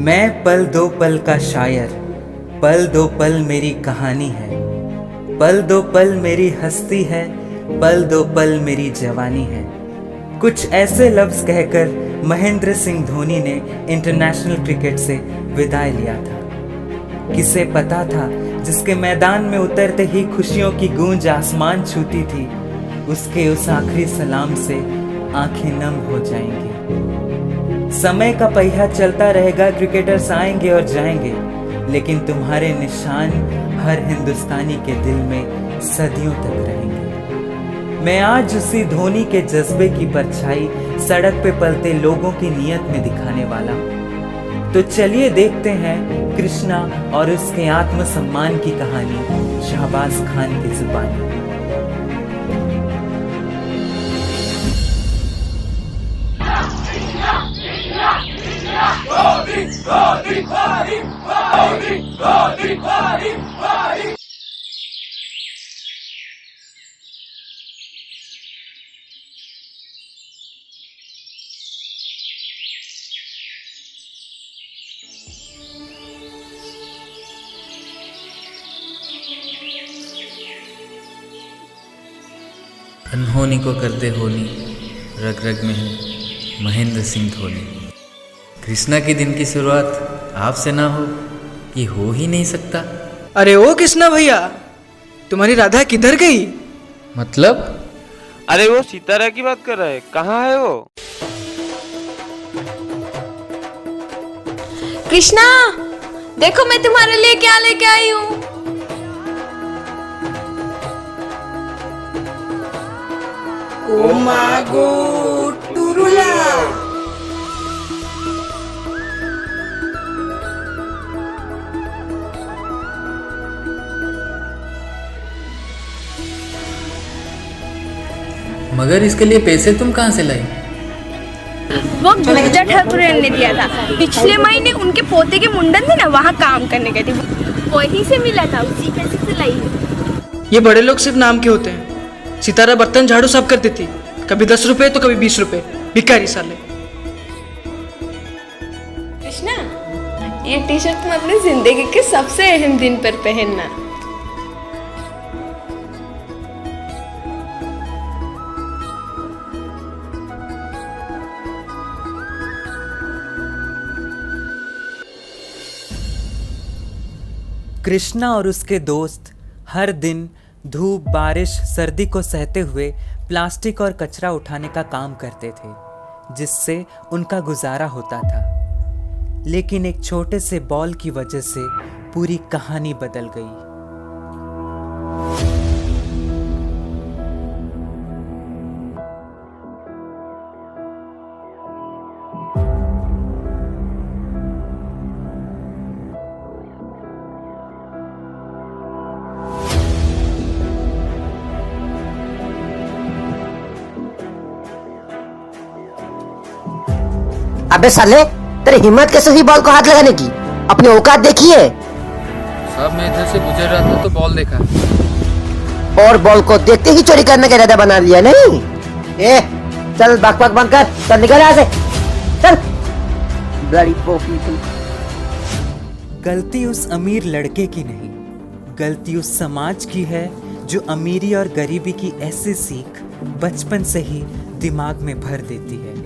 मैं पल दो पल का शायर, पल दो पल मेरी कहानी है, पल दो पल मेरी हस्ती है, पल दो पल मेरी जवानी है। कुछ ऐसे लफ्ज कहकर महेंद्र सिंह धोनी ने इंटरनेशनल क्रिकेट से विदाई लिया था। किसे पता था जिसके मैदान में उतरते ही खुशियों की गूंज आसमान छूती थी, उसके उस आखिरी सलाम से आंखें नम हो जाएंगी। समय का पहिया चलता रहेगा, क्रिकेटर्स आएंगे और जाएंगे, लेकिन तुम्हारे निशान हर हिंदुस्तानी के दिल में सदियों तक रहेंगे। मैं आज उसी धोनी के जज्बे की परछाई सड़क पे पलते लोगों की नीयत में दिखाने वाला हूँ। तो चलिए देखते हैं कृष्णा और उसके आत्मसम्मान की कहानी शहबाज खान की जुबानी। अनहोनी को कर दे होनी, रग रग में है महेंद्र सिंह धोनी। कृष्णा के दिन की शुरुआत आपसे ना हो, ये हो ही नहीं सकता। अरे ओ कृष्णा भैया, तुम्हारी राधा किधर गई? मतलब? अरे वो सितारा की बात कर रहा है, कहाँ है वो? कृष्णा, देखो मैं तुम्हारे लिए क्या लेके आई हूँ। ओ मागो टुरुला। मगर इसके लिए पैसे तुम कहाँ से लाई? वो गुर्जर ठाकुर ने दिया था। पिछले महीने उनके पोते के मुंडन थे ना, वहाँ काम करने गए थे, वहीं से मिला था, उसी पैसे से लाई हूँ। ये बड़े लोग सिर्फ नाम के होते हैं। सितारा बर्तन झाड़ू सब कर देती, कभी 10 रुपए तो कभी 20 रुपए। भिखारी साले। कृष्णा, ये टी शर्ट तुम अपनी जिंदगी के सबसे अहम दिन पर पहनना। कृष्णा और उसके दोस्त हर दिन धूप, बारिश, सर्दी को सहते हुए प्लास्टिक और कचरा उठाने का काम करते थे, जिससे उनका गुजारा होता था। लेकिन एक छोटे से बॉल की वजह से पूरी कहानी बदल गई। अबे साले, तेरी हिम्मत कैसे हुई बॉल को हाथ लगाने की? अपनी औकात देखी है? साहब मैं इधर से गुजर रहा था तो बॉल देखा। और बॉल को देखते ही चोरी करने का इरादा बना लिया नहीं? ए, चल बकबक बंद कर, चल निकल यहाँ से, चल। ब्लडी पोपी तू। गलती उस अमीर लड़के की नहीं, गलती उस समाज की है जो अमीरी और गरीबी की ऐसी सीख बचपन से ही दिमाग में भर देती है।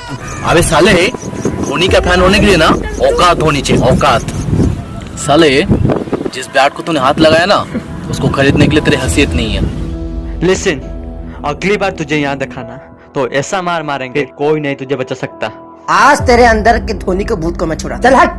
अबे साले, धोनी का फैन होने के लिए ना औकात होनी चाहिए, औकात। साले, जिस बैट को तूने हाथ लगाया ना, उसको खरीदने के लिए तेरी हैसियत नहीं है। लिसन, अगली बार तुझे यहाँ दिखाना तो ऐसा मार मारेंगे कोई नहीं तुझे बचा सकता। आज तेरे अंदर के धोनी के भूत को मैं छुड़ा। चल हट।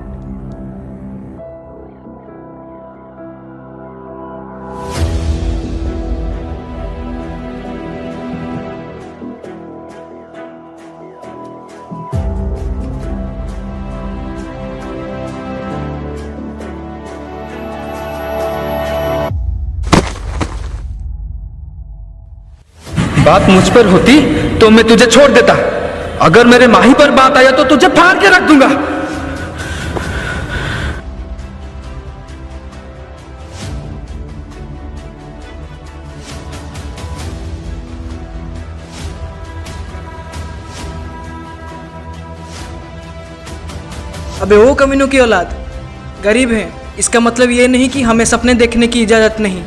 बात मुझ पर होती तो मैं तुझे छोड़ देता। अगर मेरे माही पर बात आया तो तुझे फाड़ के रख दूंगा। अबे वो कमीनों की औलाद, गरीब हैं इसका मतलब ये नहीं कि हमें सपने देखने की इजाजत नहीं।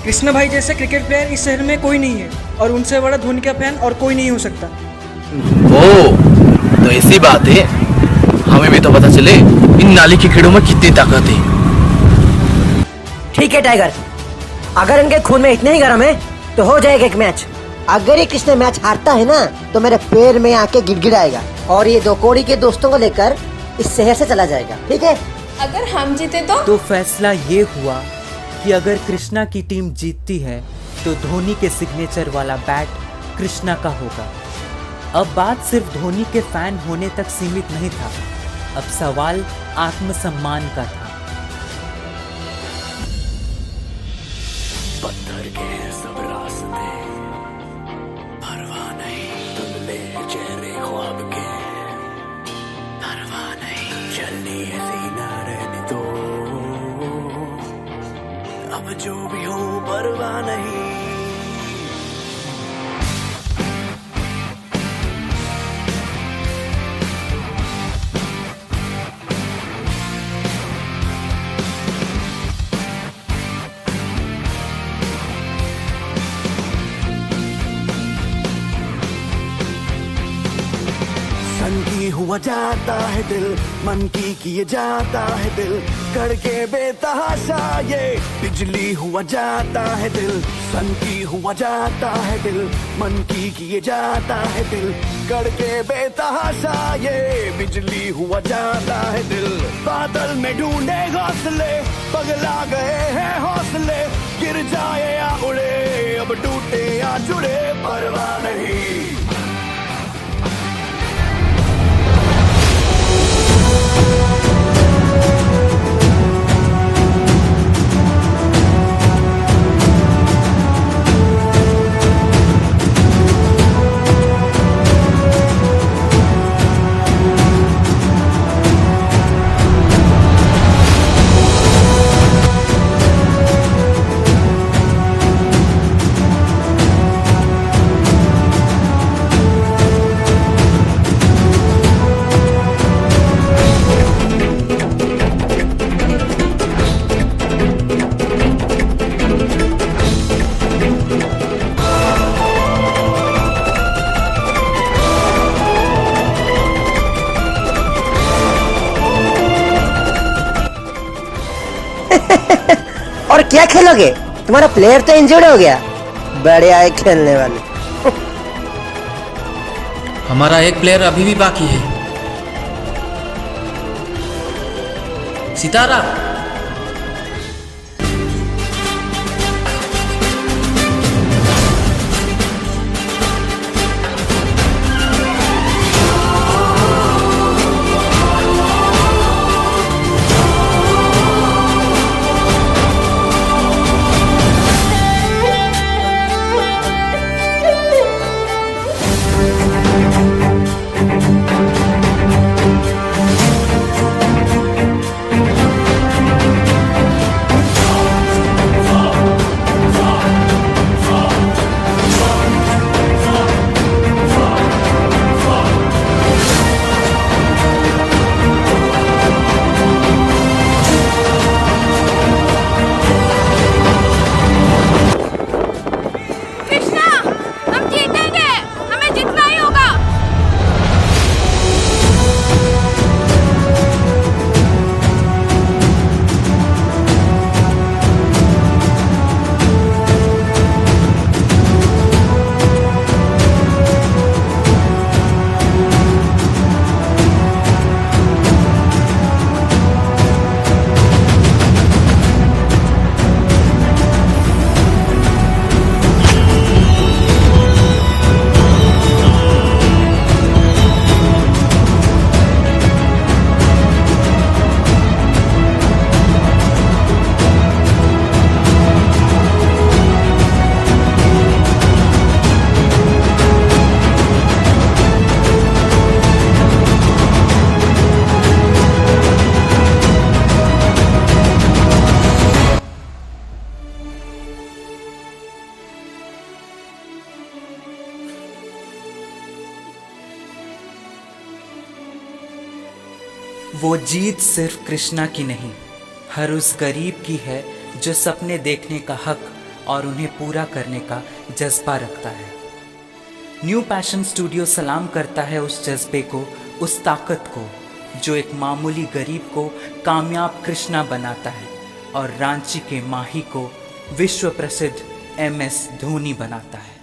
कृष्णा भाई जैसे क्रिकेट प्लेयर इस शहर में कोई नहीं है और उनसे बड़ा धोनी का फैन और कोई नहीं हो सकता। ओ, तो ऐसी बात है। हमें भी तो पता चले इन नाली के कीड़ों में कितनी ताकत है। ठीक है टाइगर, अगर इनके खून में इतने ही गर्म है तो हो जाएगा एक मैच। अगर ये कृष्ण मैच हारता है ना तो मेरे पैर में आके गिड़गिड़ाएगा और ये दो कोड़ी के दोस्तों को लेकर इस शहर से चला जाएगा। ठीक है? अगर हम जीते तो फैसला ये हुआ कि अगर कृष्णा की टीम जीतती है तो धोनी के सिग्नेचर वाला बैट कृष्णा का होगा। अब बात सिर्फ धोनी के फैन होने तक सीमित नहीं था, अब सवाल आत्मसम्मान का था। पत्थर के सब रास्ते, परवाह नहीं धुंधले चेहरे ख्वाब के, परवाह नहीं चलनी ऐसी ना रहने दो, अब जो भी हो परवाह नहीं। सन की हुआ जाता है दिल, मन की किए जाता है दिल, करके बेतहाशा ये बिजली हुआ जाता है दिल। सन की हुआ जाता है दिल, मन की किए जाता है दिल, करके बेतहाशा ये बिजली हुआ जाता है दिल। बादल में ढूंढे घोंसले, पगला गए हैं हौसले, गिर जाए या उड़े, अब टूटे या जुड़े परवाह नहीं। और क्या खेलोगे? तुम्हारा प्लेयर तो इंजर्ड हो गया। बड़े आए खेलने वाले। हमारा एक प्लेयर अभी भी बाकी है, सितारा। वो जीत सिर्फ कृष्णा की नहीं, हर उस गरीब की है जो सपने देखने का हक और उन्हें पूरा करने का जज्बा रखता है। न्यू पैशन स्टूडियो सलाम करता है उस जज्बे को, उस ताकत को जो एक मामूली गरीब को कामयाब कृष्णा बनाता है और रांची के माही को विश्व प्रसिद्ध MS धोनी बनाता है।